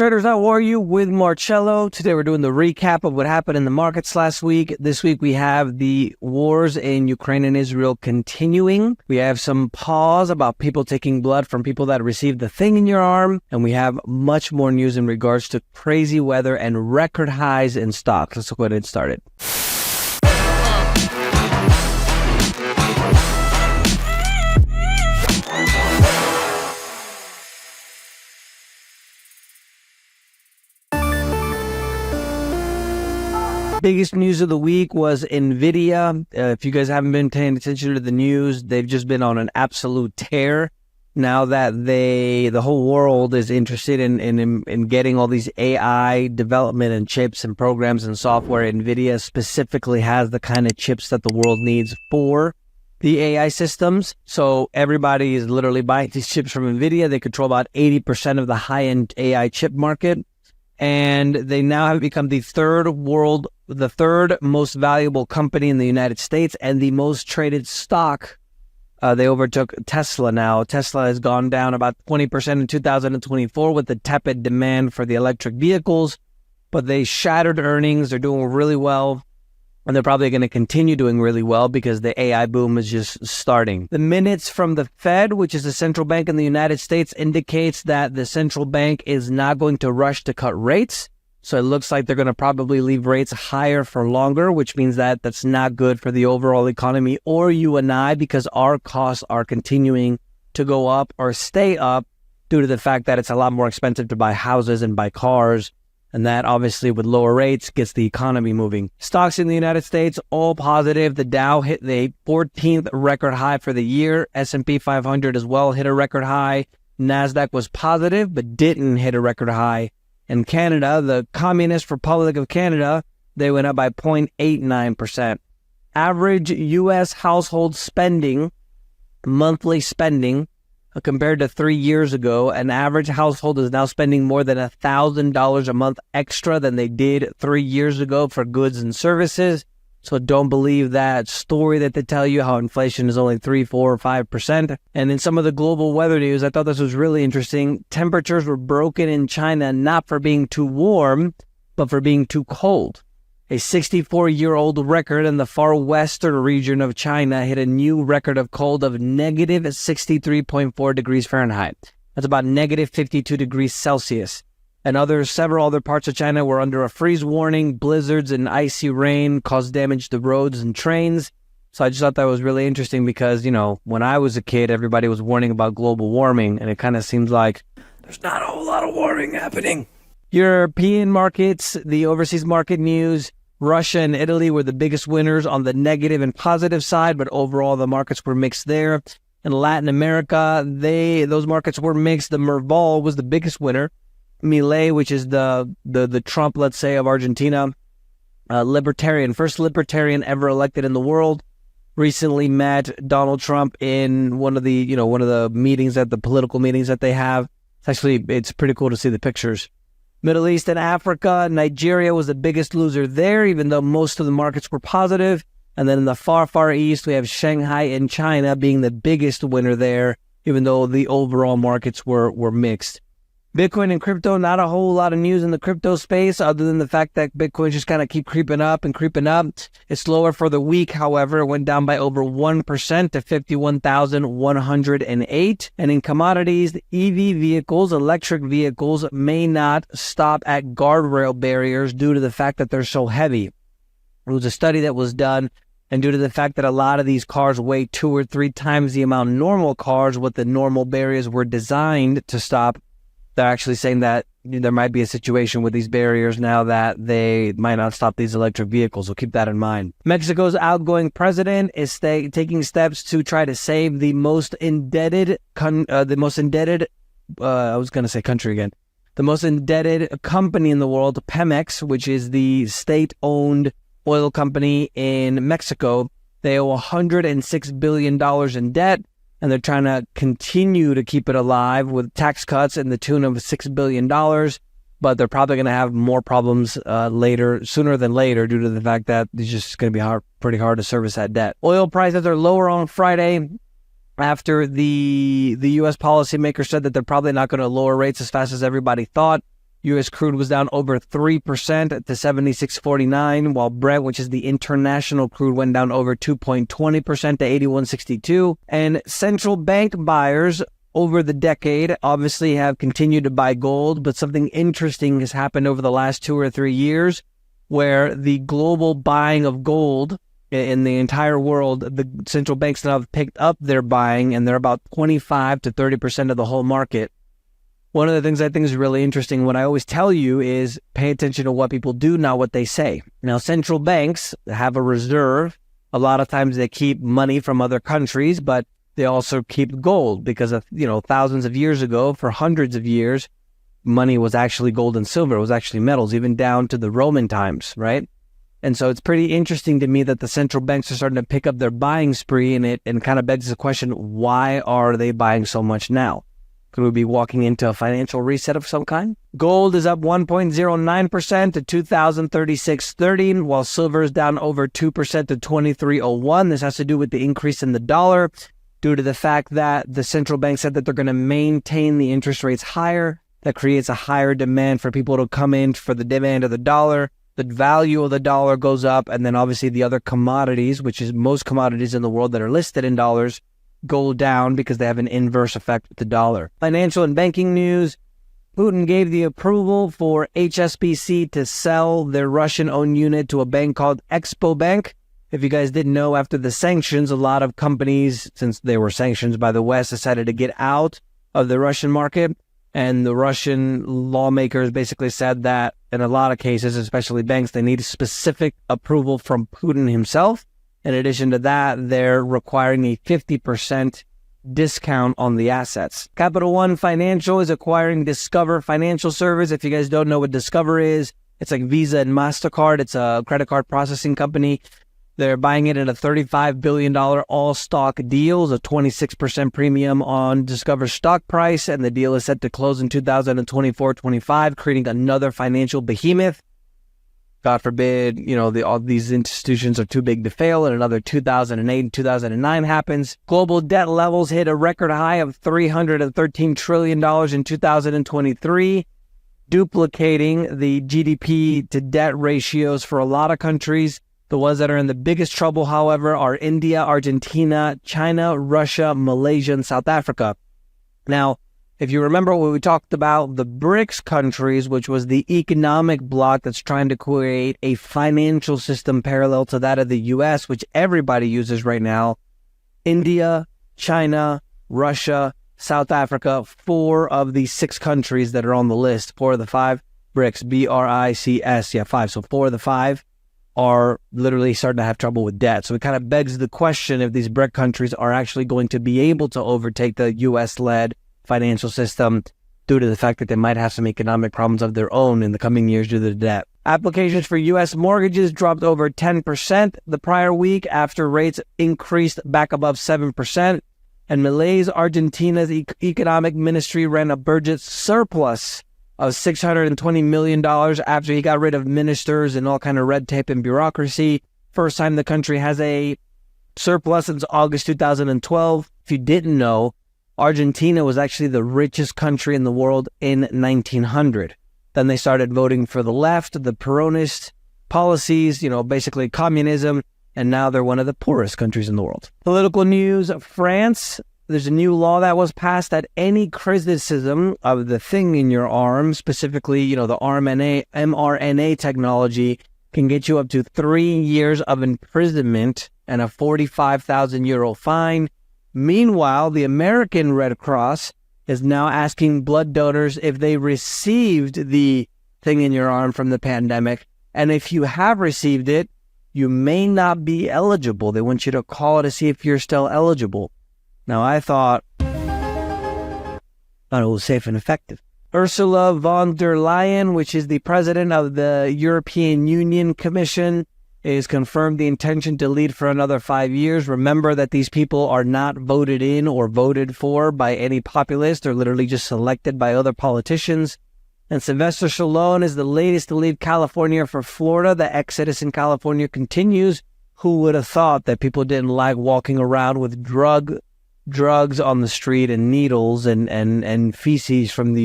Traders, how are you? With Marcello. Today we're doing the recap of what happened in the markets last week. This week we have the wars in Ukraine and Israel continuing. We have some pause about people taking blood from people that received the thing in your arm. And we have much more news in regards to crazy weather and record highs in stocks. Let's go ahead and start it. Biggest news of the week was Nvidia. If you guys haven't been paying attention to the news, they've just been on an absolute tear. Now that the whole world is interested in getting all these AI development and chips and programs and software, Nvidia specifically has the kind of chips that the world needs for the AI systems. So everybody is literally buying these chips from Nvidia. They control about 80% of the high-end AI chip market. And they now have become the third most valuable company in the United States and the most traded stock. They overtook Tesla now. Tesla has gone down about 20% in 2024 with the tepid demand for the electric vehicles, but they shattered earnings. They're doing really well. And they're probably going to continue doing really well because the AI boom is just starting. The minutes from the Fed, which is the central bank in the United States, indicates that the central bank is not going to rush to cut rates. So it looks like they're going to probably leave rates higher for longer, which means that that's not good for the overall economy or you and I, because our costs are continuing to go up or stay up due to the fact that it's a lot more expensive to buy houses and buy cars. And that obviously with lower rates gets the economy moving. Stocks in the United States, all positive. The Dow hit the 14th record high for the year. S&P 500 as well hit a record high. NASDAQ was positive, but didn't hit a record high. In Canada, the Communist Republic of Canada, they went up by 0.89%. Average U.S. household spending, monthly spending, compared to 3 years ago, an average household is now spending more than $1,000 a month extra than they did 3 years ago for goods and services. So don't believe that story that they tell you how inflation is only 3, 4, or 5%. And in some of the global weather news, I thought this was really interesting. Temperatures were broken in China, not for being too warm, but for being too cold. A 64-year-old record in the far western region of China hit a new record of cold of negative 63.4 degrees Fahrenheit. That's about negative 52 degrees Celsius. And several other parts of China were under a freeze warning. Blizzards and icy rain caused damage to roads and trains. So I just thought that was really interesting because, when I was a kid, everybody was warning about global warming, and it kind of seems like there's not a whole lot of warming happening. European markets, the overseas market news, Russia and Italy were the biggest winners on the negative and positive side, but overall the markets were mixed there. In Latin America, those markets were mixed. The Merval was the biggest winner. Milei, which is the Trump, let's say, of Argentina, libertarian, first libertarian ever elected in the world, recently met Donald Trump in one of the meetings, at the political meetings that they have. It's pretty cool to see the pictures. Middle East and Africa, Nigeria was the biggest loser there, even though most of the markets were positive. And then in the far, far east, we have Shanghai and China being the biggest winner there, even though the overall markets were mixed. Bitcoin and crypto, not a whole lot of news in the crypto space other than the fact that Bitcoin just kind of keep creeping up and creeping up. It's lower for the week, however. It went down by over 1% to 51,108. And in commodities, EV vehicles, electric vehicles, may not stop at guardrail barriers due to the fact that they're so heavy. It was a study that was done, and due to the fact that a lot of these cars weigh 2 or 3 times the amount normal cars, what the normal barriers were designed to stop, they're actually saying that there might be a situation with these barriers now that they might not stop these electric vehicles. So keep that in mind. Mexico's outgoing president is taking steps to try to save the most indebted company in the world, Pemex, which is the state-owned oil company in Mexico. They owe $106 billion in debt. And they're trying to continue to keep it alive with tax cuts in the tune of $6 billion. But they're probably going to have more problems sooner than later, due to the fact that it's just going to be pretty hard to service that debt. Oil prices are lower on Friday after the U.S. policymakers said that they're probably not going to lower rates as fast as everybody thought. U.S. crude was down over 3% to 76.49, while Brent, which is the international crude, went down over 2.20% to 81.62. And central bank buyers over the decade obviously have continued to buy gold, but something interesting has happened over the last 2 or 3 years where the global buying of gold in the entire world, the central banks now have picked up their buying, and they're about 25 to 30% of the whole market. One of the things I think is really interesting, what I always tell you is pay attention to what people do, not what they say. Now, central banks have a reserve. A lot of times they keep money from other countries, but they also keep gold because of, thousands of years ago, for hundreds of years, money was actually gold and silver. It was actually metals, even down to the Roman times, right? And so it's pretty interesting to me that the central banks are starting to pick up their buying spree, and kind of begs the question, why are they buying so much now? Could we be walking into a financial reset of some kind? Gold is up 1.09% to $2,036.30, while silver is down over 2% to $23.01. This has to do with the increase in the dollar due to the fact that the central bank said that they're going to maintain the interest rates higher. That creates a higher demand for people to come in for the demand of the dollar. The value of the dollar goes up, and then obviously the other commodities, which is most commodities in the world that are listed in dollars, go down because they have an inverse effect with the dollar. Financial and banking news. Putin gave the approval for HSBC to sell their Russian-owned unit to a bank called Expo Bank. If you guys didn't know, after the sanctions, a lot of companies, since they were sanctioned by the West, decided to get out of the Russian market. And the Russian lawmakers basically said that in a lot of cases, especially banks, they need specific approval from Putin himself. In addition to that, they're requiring a 50% discount on the assets. Capital One Financial is acquiring Discover Financial Service. If you guys don't know what Discover is, it's like Visa and MasterCard. It's a credit card processing company. They're buying it at a $35 billion all-stock deal, a 26% premium on Discover's stock price, and the deal is set to close in 2024-25, creating another financial behemoth. God forbid, all these institutions are too big to fail, and another 2008 and 2009 happens. Global debt levels hit a record high of $313 trillion in 2023, duplicating the GDP to debt ratios for a lot of countries. The ones that are in the biggest trouble, however, are India, Argentina, China, Russia, Malaysia, and South Africa. Now, if you remember when we talked about the BRICS countries, which was the economic bloc that's trying to create a financial system parallel to that of the U.S., which everybody uses right now, India, China, Russia, South Africa, 4 of the 6 countries that are on the list, 4 of the 5 BRICS, B-R-I-C-S, 5. So 4 of the 5 are literally starting to have trouble with debt. So it kind of begs the question if these BRIC countries are actually going to be able to overtake the U.S.-led financial system due to the fact that they might have some economic problems of their own in the coming years due to the debt. Applications for U.S. mortgages dropped over 10% the prior week after rates increased back above 7%. And Malay's Argentina's economic ministry ran a budget surplus of $620 million after he got rid of ministers and all kind of red tape and bureaucracy. First time the country has a surplus since August 2012. If you didn't know, Argentina was actually the richest country in the world in 1900. Then they started voting for the left, the Peronist policies, basically communism, and now they're one of the poorest countries in the world. Political news, France. There's a new law that was passed that any criticism of the thing in your arm, specifically, the mRNA technology, can get you up to 3 years of imprisonment and a 45,000 euro fine. Meanwhile, the American Red Cross is now asking blood donors if they received the thing in your arm from the pandemic. And if you have received it, you may not be eligible. They want you to call to see if you're still eligible. Now, I thought it was safe and effective. Ursula von der Leyen, which is the president of the European Union Commission, is confirmed the intention to lead for another 5 years. Remember that these people are not voted in or voted for by any populace. They're literally just selected by other politicians. And Sylvester Stallone is the latest to leave California for Florida. The exodus in California continues. Who would have thought that people didn't like walking around with drug drugs on the street and needles and feces from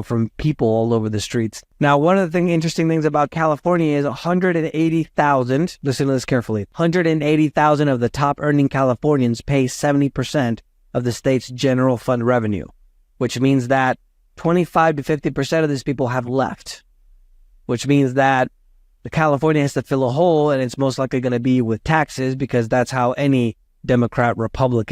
from people all over the streets. Now, one of the interesting things about California is 180,000, listen to this carefully, 180,000 of the top earning Californians pay 70% of the state's general fund revenue, which means that 25 to 50% of these people have left, which means that California has to fill a hole, and it's most likely going to be with taxes, because that's how any Democrat-Republic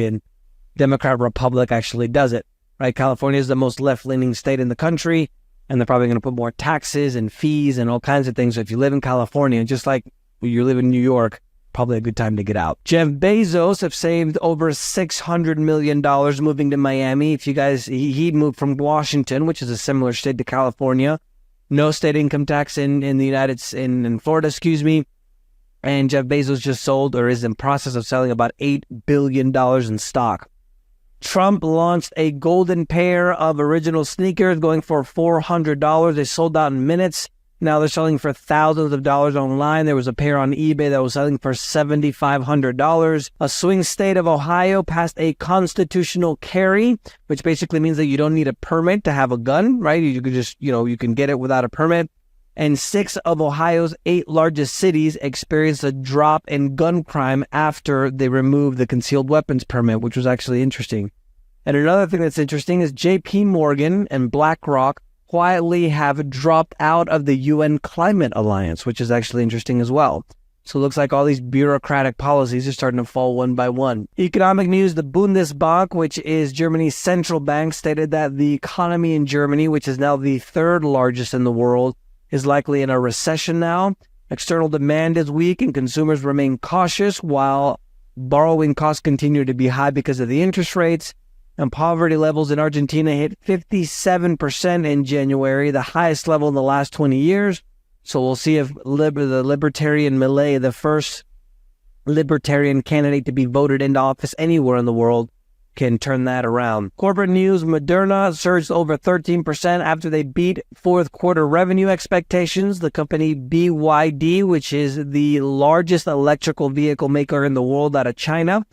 actually does it, right? California is the most left-leaning state in the country, and they're probably going to put more taxes and fees and all kinds of things. So if you live in California, just like you live in New York, probably a good time to get out. Jeff Bezos have saved over $600 million moving to Miami. If you guys, he moved from Washington, which is a similar state to California. No state income tax in Florida, and Jeff Bezos just sold, or is in process of selling, about $8 billion in stock. Trump launched a golden pair of original sneakers going for $400. They sold out in minutes. Now they're selling for thousands of dollars online. There was a pair on eBay that was selling for $7,500. A swing state of Ohio passed a constitutional carry, which basically means that you don't need a permit to have a gun, right? You could just, you can get it without a permit. And 6 of Ohio's 8 largest cities experienced a drop in gun crime after they removed the concealed weapons permit, which was actually interesting. And another thing that's interesting is JP Morgan and BlackRock quietly have dropped out of the UN Climate Alliance, which is actually interesting as well. So it looks like all these bureaucratic policies are starting to fall one by one. Economic news, the Bundesbank, which is Germany's central bank, stated that the economy in Germany, which is now the 3rd largest in the world, is likely in a recession now. External demand is weak and consumers remain cautious, while borrowing costs continue to be high because of the interest rates. And poverty levels in Argentina hit 57% in January, the highest level in the last 20 years. So we'll see if the libertarian Milei, the first libertarian candidate to be voted into office anywhere in the world, can turn that around. Corporate news, Moderna surged over 13% after they beat fourth quarter revenue expectations. The company BYD, which is the largest electrical vehicle maker in the world out of China,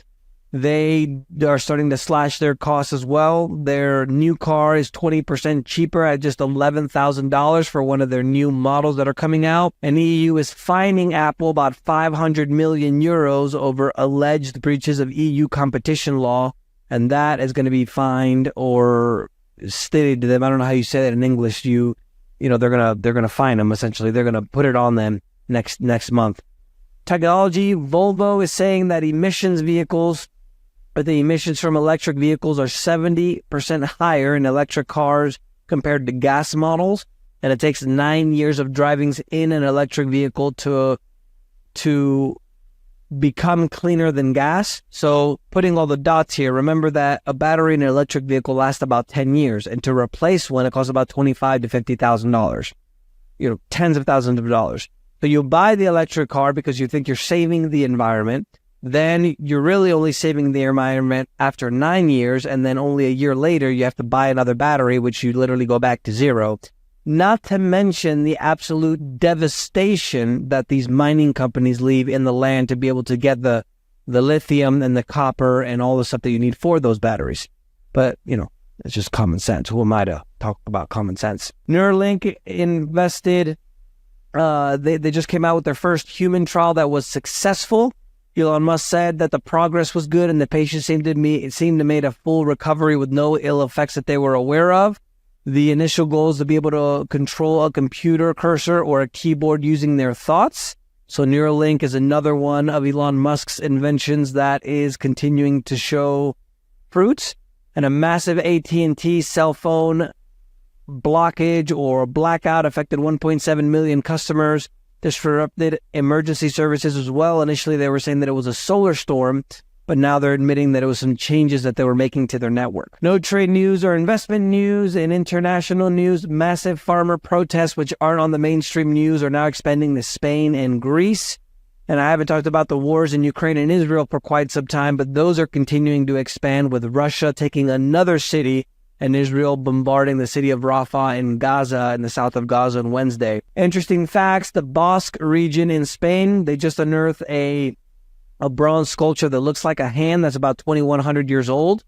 they are starting to slash their costs as well. Their new car is 20% cheaper at just $11,000 for one of their new models that are coming out. And EU is fining Apple about 500 million euros over alleged breaches of EU competition law. And that is going to be fined or stated to them. I don't know how you say that in English. They're gonna fine them essentially. They're gonna put it on them next month. Technology, Volvo is saying that the emissions from electric vehicles are 70% higher in electric cars compared to gas models, and it takes 9 years of driving in an electric vehicle to become cleaner than gas. So putting all the dots here, remember that a battery in an electric vehicle lasts about 10 years, and to replace one, it costs about $25,000 to $50,000, tens of thousands of dollars. So you buy the electric car because you think you're saving the environment. Then you're really only saving the environment after 9 years, and then only a year later you have to buy another battery, which you literally go back to zero. Not to mention the absolute devastation that these mining companies leave in the land to be able to get the lithium and the copper and all the stuff that you need for those batteries. But, it's just common sense. Who am I to talk about common sense? Neuralink invested, they just came out with their first human trial that was successful. Elon Musk said that the progress was good and the patients seemed to made a full recovery with no ill effects that they were aware of. The initial goal is to be able to control a computer cursor or a keyboard using their thoughts. So Neuralink is another one of Elon Musk's inventions that is continuing to show fruits. And a massive AT&T cell phone blockage or blackout affected 1.7 million customers. Disrupted emergency services as well. Initially, they were saying that it was a solar storm, but now they're admitting that it was some changes that they were making to their network. No trade news or investment news. In international news, massive farmer protests, which aren't on the mainstream news, are now expanding to Spain and Greece. And I haven't talked about the wars in Ukraine and Israel for quite some time, but those are continuing to expand, with Russia taking another city and Israel bombarding the city of Rafah in Gaza, in the south of Gaza, on Wednesday. Interesting facts, the Basque region in Spain, they just unearthed a bronze sculpture that looks like a hand that's about 2,100 years old.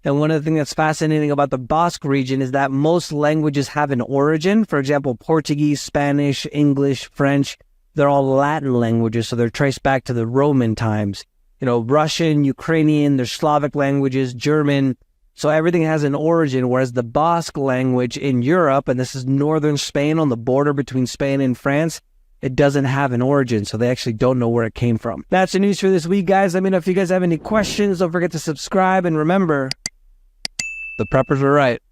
And one of the things that's fascinating about the Basque region is that most languages have an origin. For example, Portuguese, Spanish, English, French, they're all Latin languages, so they're traced back to the Roman times. Russian, Ukrainian, there's Slavic languages, German. So everything has an origin, whereas the Basque language in Europe, and this is northern Spain on the border between Spain and France, it doesn't have an origin, so they actually don't know where it came from. That's the news for this week, guys. Let me know if you guys have any questions. Don't forget to subscribe, and remember, the preppers were right.